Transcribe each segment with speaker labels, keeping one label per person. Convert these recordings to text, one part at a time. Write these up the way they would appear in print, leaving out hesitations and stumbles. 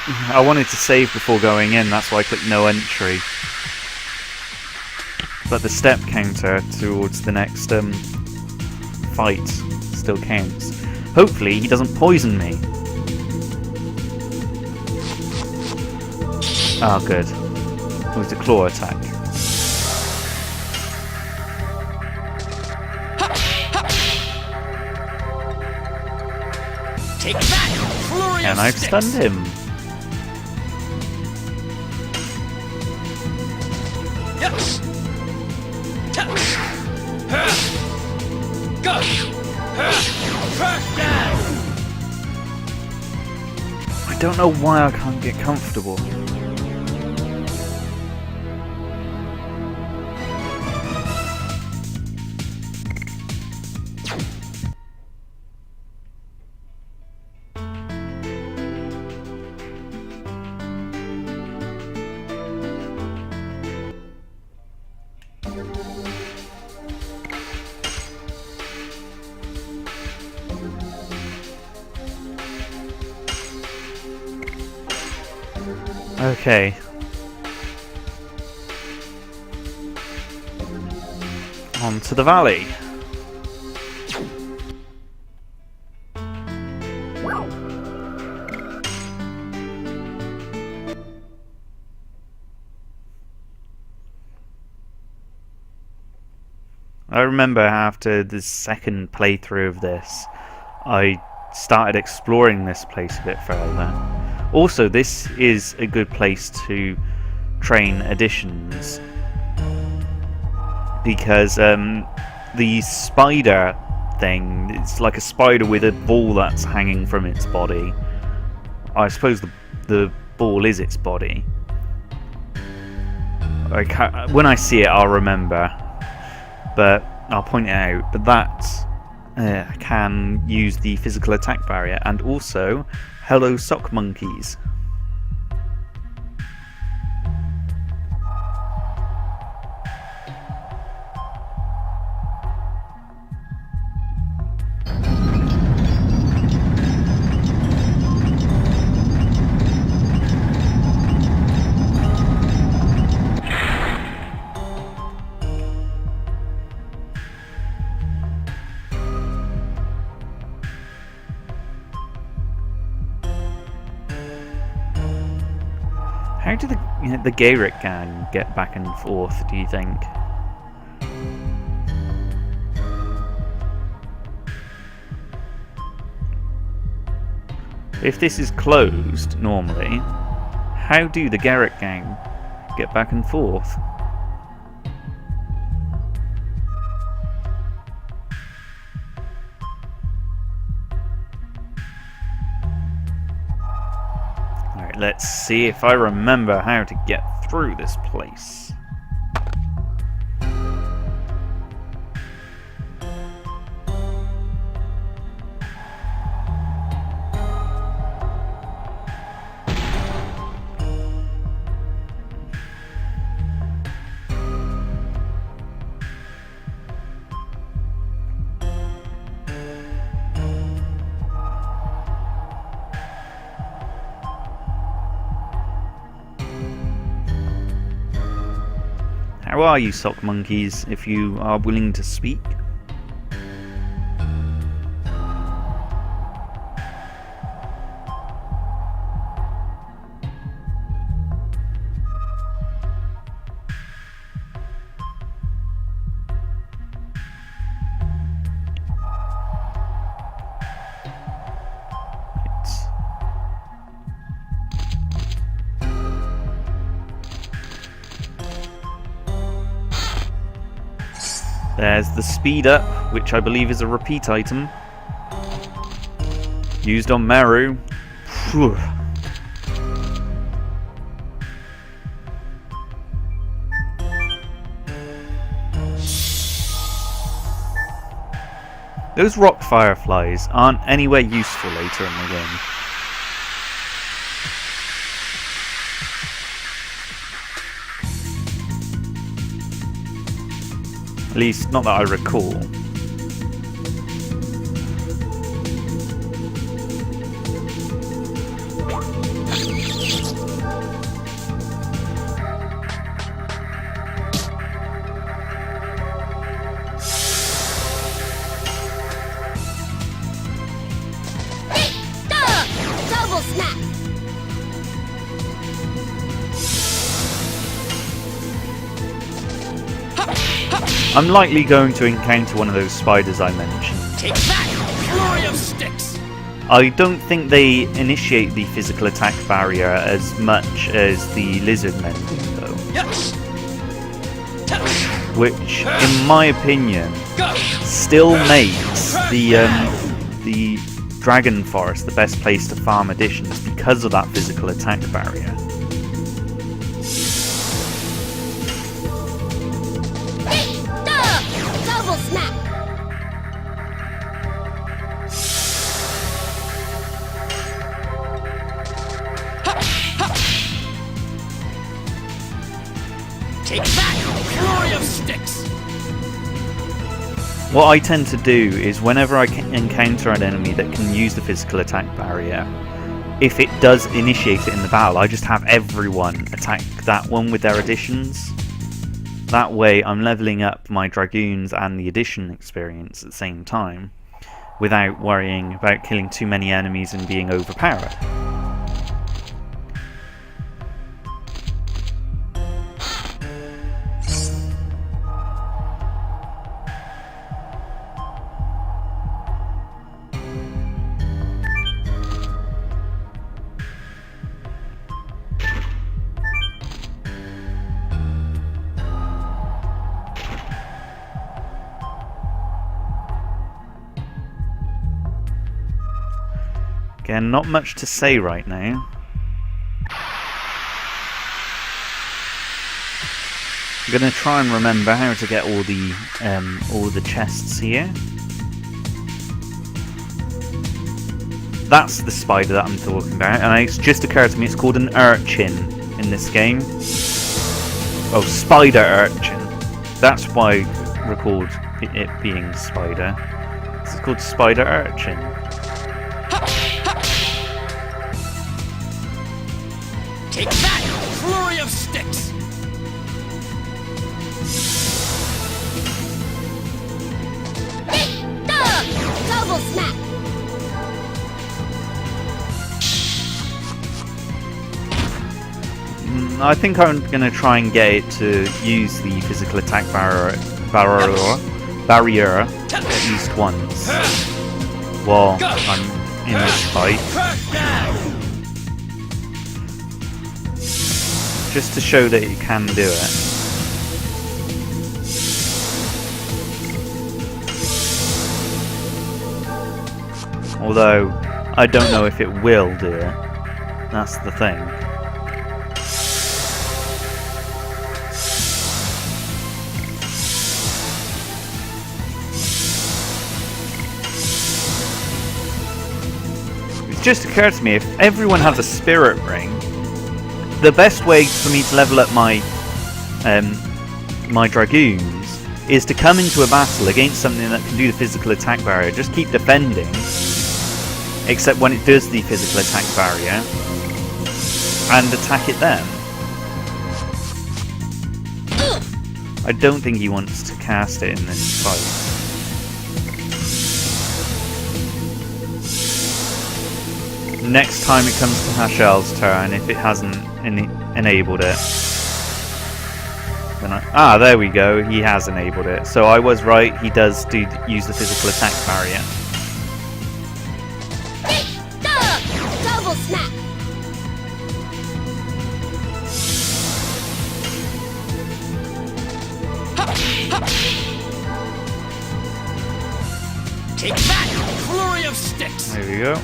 Speaker 1: I wanted to save before going in, that's why I clicked no entry. But the step counter towards the next fight still counts. Hopefully he doesn't poison me. Oh, good. It was a claw attack.
Speaker 2: Take that!
Speaker 1: And I've stunned him. I don't know why I can't get comfortable. Okay. On to the valley. I remember after the second playthrough of this, I started exploring this place a bit further. Also, this is a good place to train additions because the spider thing, it's like a spider with a ball that's hanging from its body. I suppose the ball is its body. When I see it, I'll remember, but I'll point it out. But that can use the physical attack barrier, and also hello sock monkeys. How do the Garrick gang get back and forth, do you think? If this is closed, normally, how do the Garrick gang get back and forth? Let's see if I remember how to get through this place. How are you, sock monkeys, if you are willing to speak? There's the speed up, which I believe is a repeat item. Used on Meru. Phew. Those rock fireflies aren't anywhere useful later in the game. At least, not that I recall. I'm likely going to encounter one of those spiders I mentioned.
Speaker 2: Take that! Flurry of sticks!
Speaker 1: I don't think they initiate the physical attack barrier as much as the lizard men do, though.
Speaker 2: Yes.
Speaker 1: Which, in my opinion, still makes the Dragon Forest the best place to farm additions because of that physical attack barrier.
Speaker 3: Double snap!
Speaker 2: Take that! Flurry of sticks!
Speaker 1: What I tend to do is whenever I encounter an enemy that can use the physical attack barrier, if it does initiate it in the battle, I just have everyone attack that one with their additions. That way I'm leveling up my Dragoons and the addition experience at the same time, without worrying about killing too many enemies and being overpowered. Again, not much to say right now. I'm going to try and remember how to get all the chests here. That's the spider that I'm talking about, and it's just occurred to me it's called an urchin in this game. Oh, spider urchin. That's why I recalled it being spider. It's called spider urchin.
Speaker 2: Take that! Flurry of sticks!
Speaker 3: Double snap!
Speaker 1: I think I'm going to try and get it to use the physical attack barrier at least once while I'm in this fight. Just to show that it can do it. Although, I don't know if it will do it. That's the thing. It's just occurred to me, if everyone has a spirit ring, the best way for me to level up my my Dragoons is to come into a battle against something that can do the physical attack barrier. Just keep defending, except when it does the physical attack barrier, and attack it then. I don't think he wants to cast it in this fight. Next time it comes to Hashel's turn, if it hasn't enabled it, then there we go, he has enabled it. So I was right, he does use the physical attack barrier.
Speaker 3: Double snap!
Speaker 2: Take that! Flurry of sticks!
Speaker 1: There we go.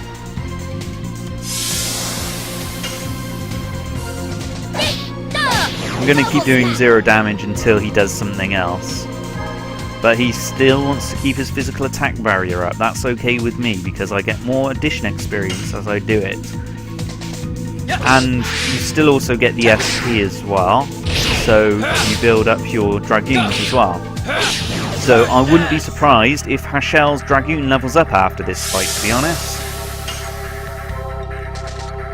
Speaker 1: I'm going to keep doing 0 damage until he does something else. But he still wants to keep his physical attack barrier up. That's okay with me, because I get more addition experience as I do it. And you still also get the SP as well, so you build up your Dragoons as well. So I wouldn't be surprised if Hashel's Dragoon levels up after this fight, to be honest.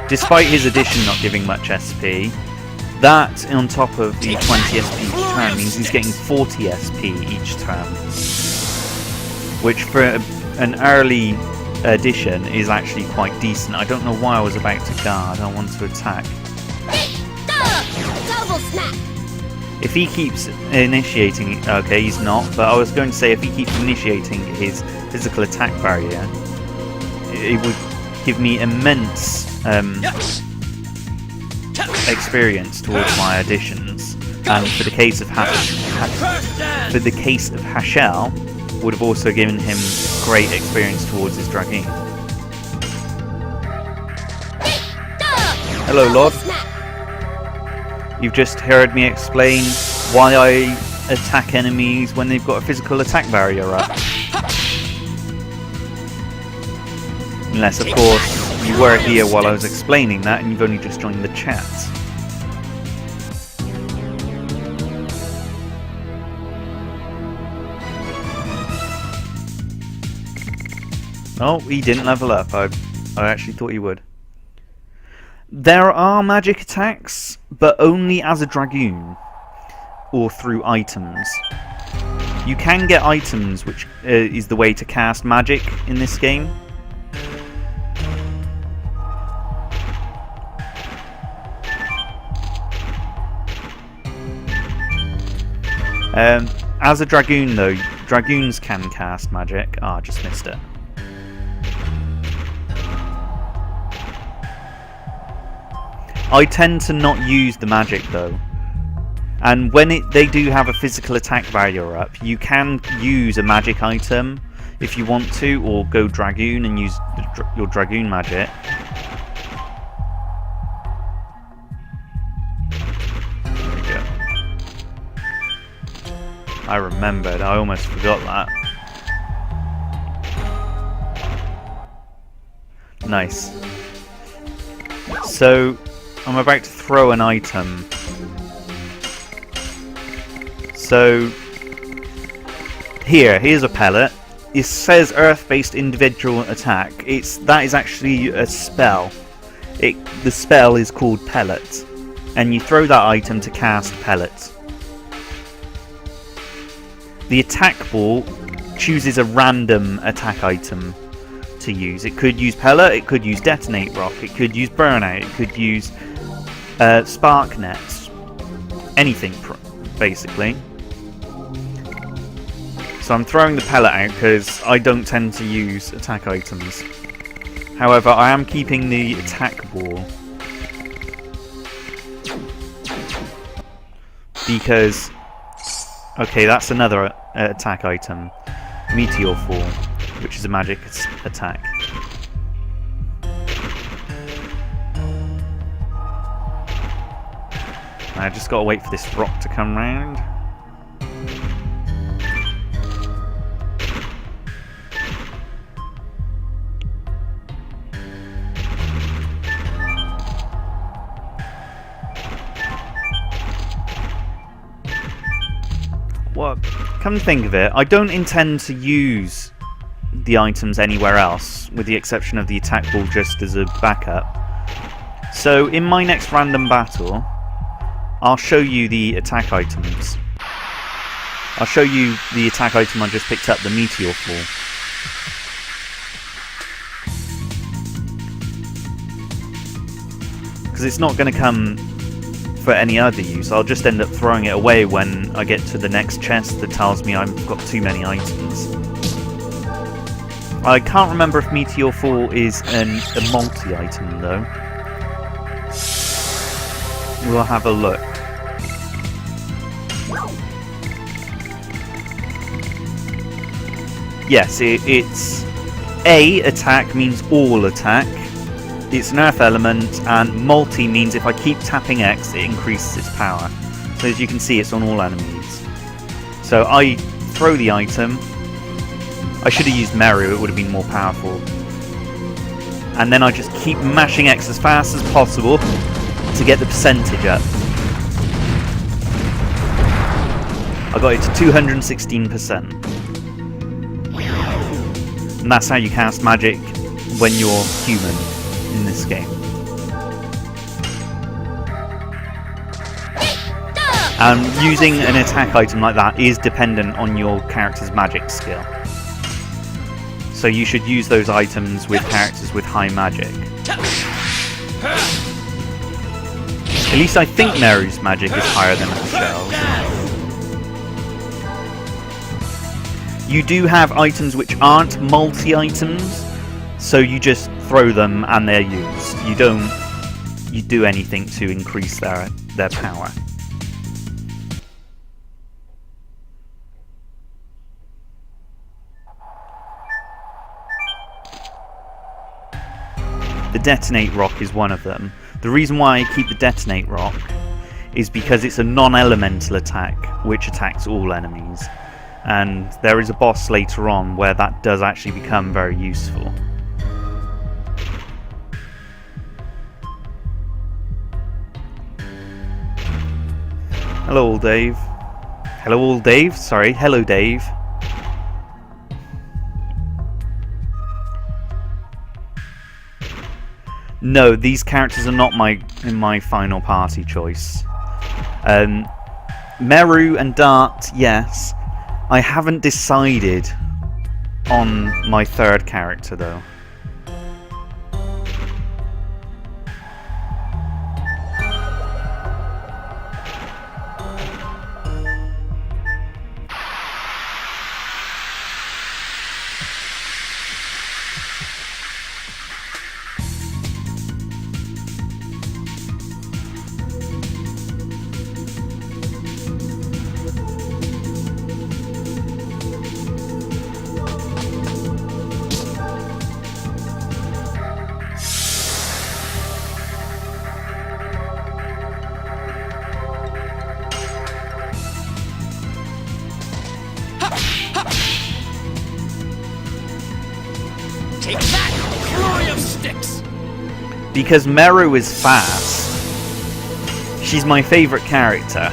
Speaker 1: Despite his addition not giving much SP, that on top of the 20 SP each turn means he's getting 40 SP each turn. Which for an early addition is actually quite decent. I don't know why I was about to guard, I want to attack.
Speaker 3: Double snap!
Speaker 1: If he keeps initiating... Okay, he's not, but I was going to say if he keeps initiating his physical attack barrier, it would give me immense experience towards my additions. And for the case of Hashel, would have also given him great experience towards his Dragoon. Hello, Lord. You've just heard me explain why I attack enemies when they've got a physical attack barrier up. Unless, of course, you were here while I was explaining that and you've only just joined the chat. Oh, he didn't level up. I actually thought he would. There are magic attacks, but only as a Dragoon, or through items. You can get items, which is the way to cast magic in this game. As a Dragoon though, Dragoons can cast magic. Ah, I just missed it. I tend to not use the magic though, and when they do have a physical attack barrier up, you can use a magic item if you want to, or go Dragoon and use your Dragoon magic. There we go. I remembered, I almost forgot that. Nice. So I'm about to throw an item. So here's a pellet. It says Earth-based individual attack. That is actually a spell. The spell is called Pellet, and you throw that item to cast Pellet. The attack ball chooses a random attack item to use. It could use Pellet, it could use Detonate Rock, it could use Burnout, it could use Spark Net, anything basically. So I'm throwing the Pellet out because I don't tend to use attack items. However, I am keeping the attack ball because, okay, that's another attack item, Meteor Fall, which is a magic attack. I just gotta wait for this rock to come round. Well, come to think of it, I don't intend to use the items anywhere else, with the exception of the attack ball just as a backup. So in my next random battle, I'll show you the attack items. I'll show you the attack item I just picked up, the Meteor Fall. Because it's not going to come for any other use. I'll just end up throwing it away when I get to the next chest that tells me I've got too many items. I can't remember if Meteor Fall is a multi-item though. We'll have a look. Yes, it's A, attack means all attack. It's an earth element, and multi means if I keep tapping X, it increases its power. So as you can see, it's on all enemies. So I throw the item. I should have used Meru, it would have been more powerful. And then I just keep mashing X as fast as possible to get the percentage up. I got it to 216%. And that's how you cast magic when you're human in this game. And using an attack item like that is dependent on your character's magic skill. So you should use those items with characters with high magic. At least I think Mary's magic is higher than Michelle's. You do have items which aren't multi-items, so you just throw them and they're used. You don't do anything to increase their power. The Detonate Rock is one of them. The reason why I keep the Detonate Rock is because it's a non-elemental attack which attacks all enemies. And there is a boss later on where that does actually become very useful. Hello, Dave. Hello, Dave. Sorry, hello, Dave. No, these characters are not in my final party choice. Meru and Dart, yes. I haven't decided on my third character though.
Speaker 2: Take that, flurry of sticks!
Speaker 1: Because Meru is fast. She's my favourite character.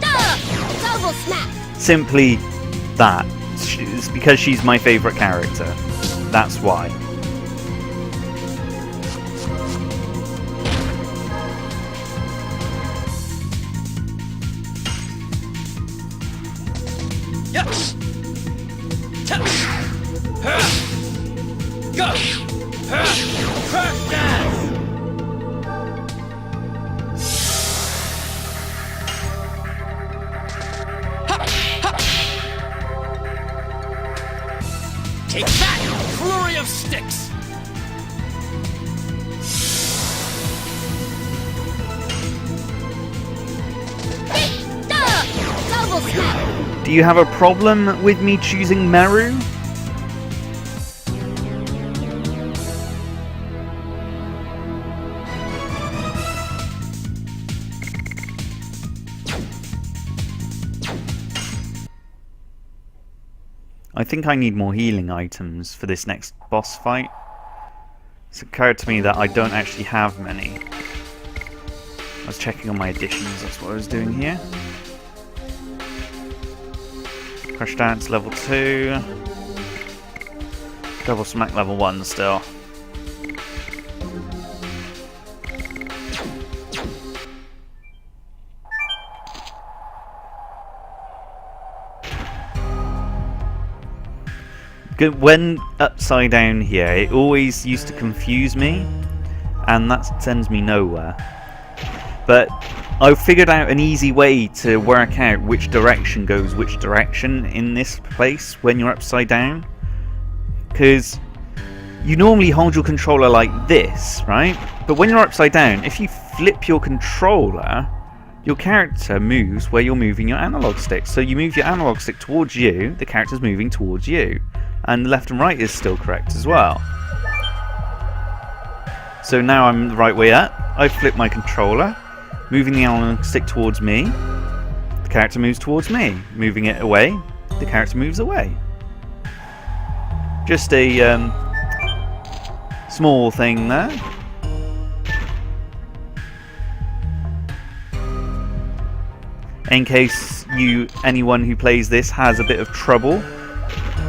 Speaker 3: Double snap!
Speaker 1: Simply that. It's because she's my favourite character. That's why.
Speaker 2: Yes! Go! Crash dash! Take that, flurry of sticks!
Speaker 3: Double snap!
Speaker 1: Do you have a problem with me choosing Meru? I think I need more healing items for this next boss fight. It's occurred to me that I don't actually have many. I was checking on my additions, that's what I was doing here. Crush Dance level 2. Double Smack level 1 still. When upside down here, it always used to confuse me, and that sends me nowhere. But I figured out an easy way to work out which direction goes which direction in this place when you're upside down. Because you normally hold your controller like this, right? But when you're upside down, if you flip your controller, your character moves where you're moving your analog stick. So you move your analog stick towards you, the character's moving towards you. And left and right is still correct as well. So now I'm the right way up. I flip my controller, moving the analog stick towards me. The character moves towards me. Moving it away, the character moves away. Just a small thing there. In case anyone who plays this has a bit of trouble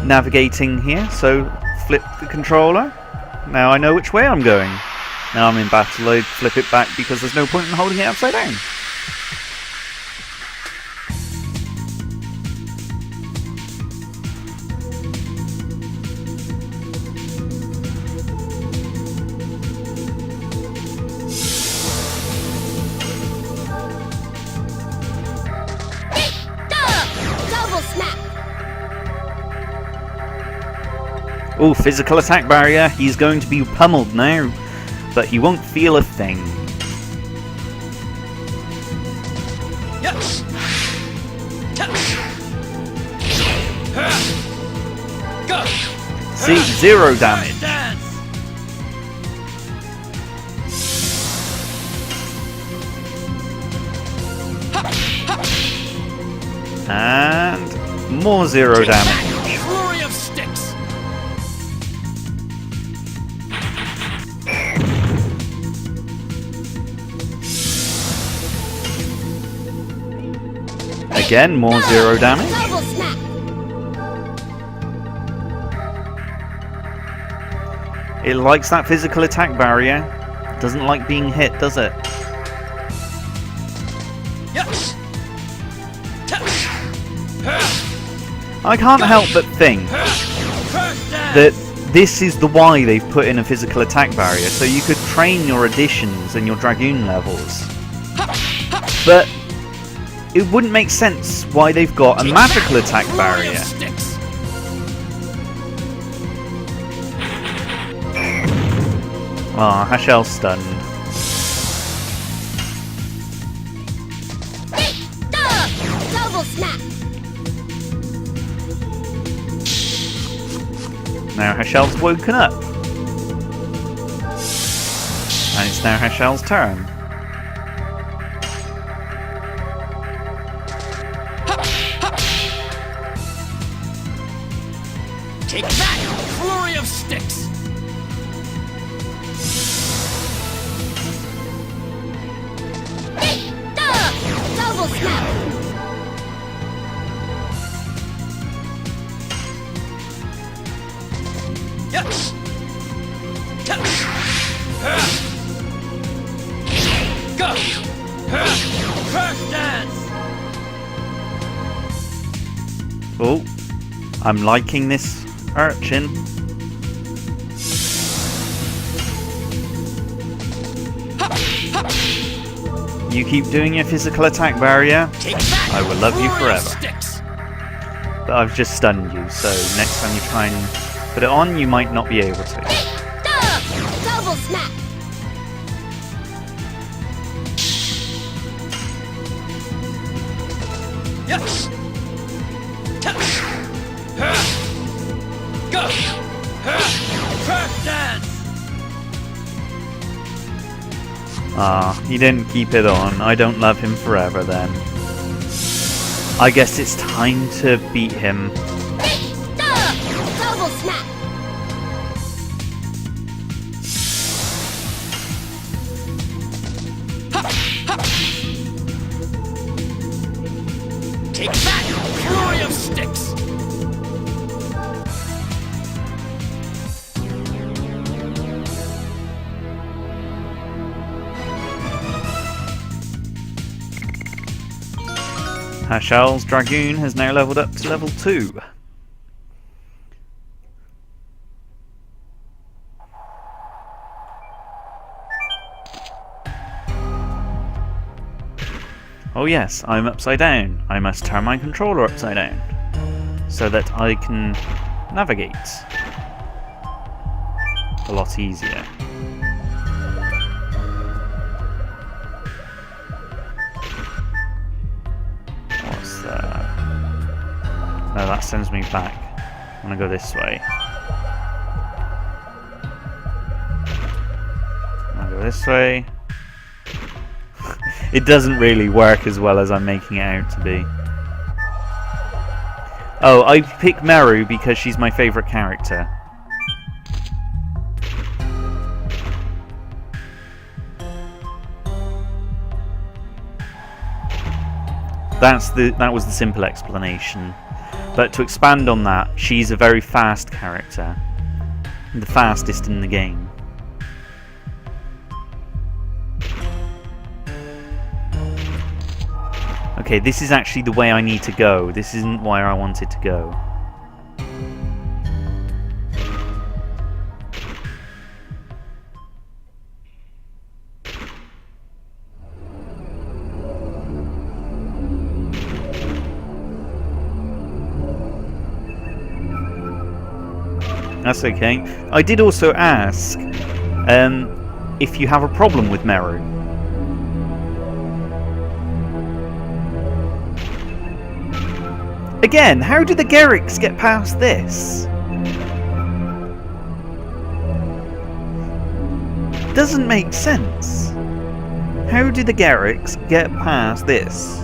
Speaker 1: navigating here, so flip the controller. Now I know which way I'm going. Now I'm in battle, I'd flip it back because there's no point in holding it upside down. Oh, physical attack barrier. He's going to be pummeled now, but he won't feel a thing.
Speaker 2: Yes. Go.
Speaker 1: See, 0 damage.
Speaker 2: Dance.
Speaker 1: And more 0 damage.
Speaker 2: Flurry of sticks.
Speaker 1: Again, more 0 damage.
Speaker 3: Double smack.
Speaker 1: It likes that physical attack barrier. Doesn't like being hit, does it?
Speaker 2: Yes.
Speaker 1: I can't help but think that this is the why they've put in a physical attack barrier, so you could train your additions and your Dragoon levels. But it wouldn't make sense why they've got a magical attack barrier. Ah, Hashel's stunned.
Speaker 3: Double smack.
Speaker 1: Now Hashel's woken up. And it's now Hashel's turn.
Speaker 2: Take that! Flurry of sticks!
Speaker 3: Double smack.
Speaker 2: Yes! Go! Crash dance!
Speaker 1: Oh, I'm liking this urchin. You keep doing your physical attack barrier, I will love you forever. But I've just stunned you, so next time you try and put it on, you might not be able to.
Speaker 3: Double smack.
Speaker 2: Yes! Go! Crash dance!
Speaker 1: Ah, he didn't keep it on. I don't love him forever then. I guess it's time to beat him.
Speaker 3: Double smack.
Speaker 2: Take that! Flurry of sticks!
Speaker 1: Hashel's Dragoon has now leveled up to level 2. Oh yes, I'm upside down. I must turn my controller upside down so that I can navigate a lot easier. What's that? No, that sends me back. I'm gonna go this way. I'm gonna go this way. It doesn't really work as well as I'm making it out to be. Oh, I picked Meru because she's my favourite character. That was the simple explanation. But to expand on that, she's a very fast character. The fastest in the game. Okay, this is actually the way I need to go. This isn't where I wanted to go. That's okay. I did also ask if you have a problem with Meru. Again, how did the Garrix get past this? Doesn't make sense. How did the Garrix get past this?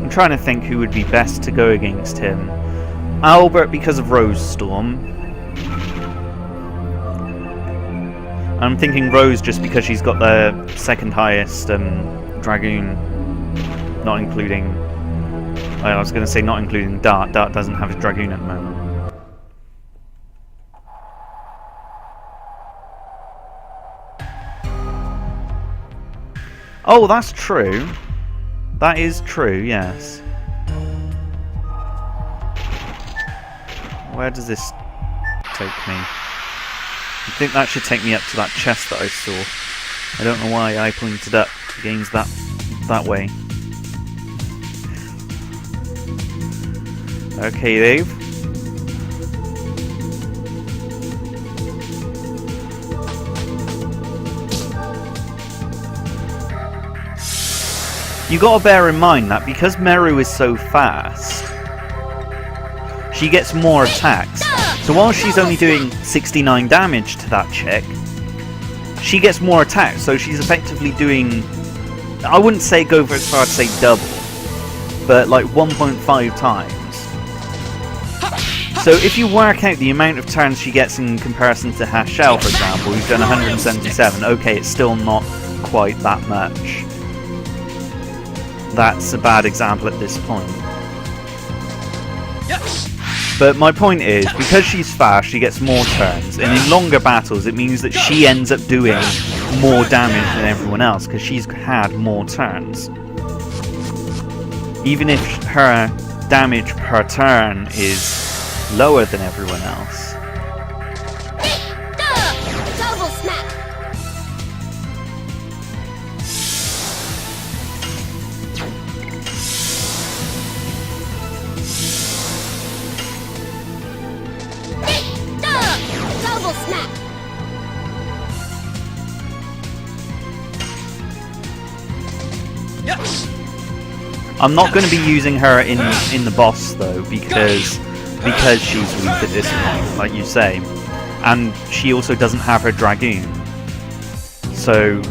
Speaker 1: I'm trying to think who would be best to go against him. Albert because of Rose Storm. I'm thinking Rose just because she's got the second highest Dragoon, not including... I was going to say not including Dart. Dart doesn't have his Dragoon at the moment. Oh, that's true. That is true, yes. Where does this take me? I think that should take me up to that chest that I saw. I don't know why I pointed up against that way. Okay, Dave. You gotta bear in mind that because Meru is so fast, she gets more attacks. So while she's only doing 69 damage to that chick, she gets more attacks. So she's effectively doing, I wouldn't say go for as far to say double, but like 1.5 times. So if you work out the amount of turns she gets in comparison to Hashel, for example, who's done 177, okay, it's still not quite that much. That's a bad example at this point. But my point is, because she's fast, she gets more turns, and in longer battles it means that she ends up doing more damage than everyone else, because she's had more turns. Even if her damage per turn is lower than everyone else.
Speaker 3: Double smack. Double smack.
Speaker 1: I'm not going to be using her in the boss though, because she's weak at this point, like you say, and she also doesn't have her Dragoon. So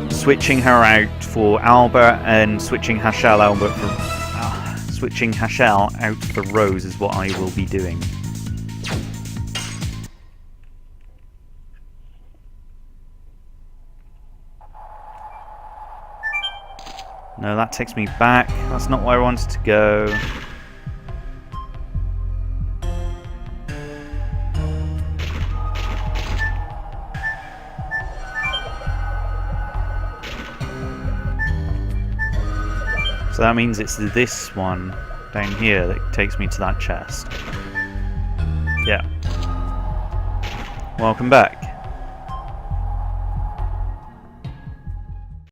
Speaker 1: switching her out for Albert and switching Hashel out for Rose is what I will be doing. No, that takes me back. That's not where I wanted to go. So that means it's this one down here that takes me to that chest. Yeah. Welcome back.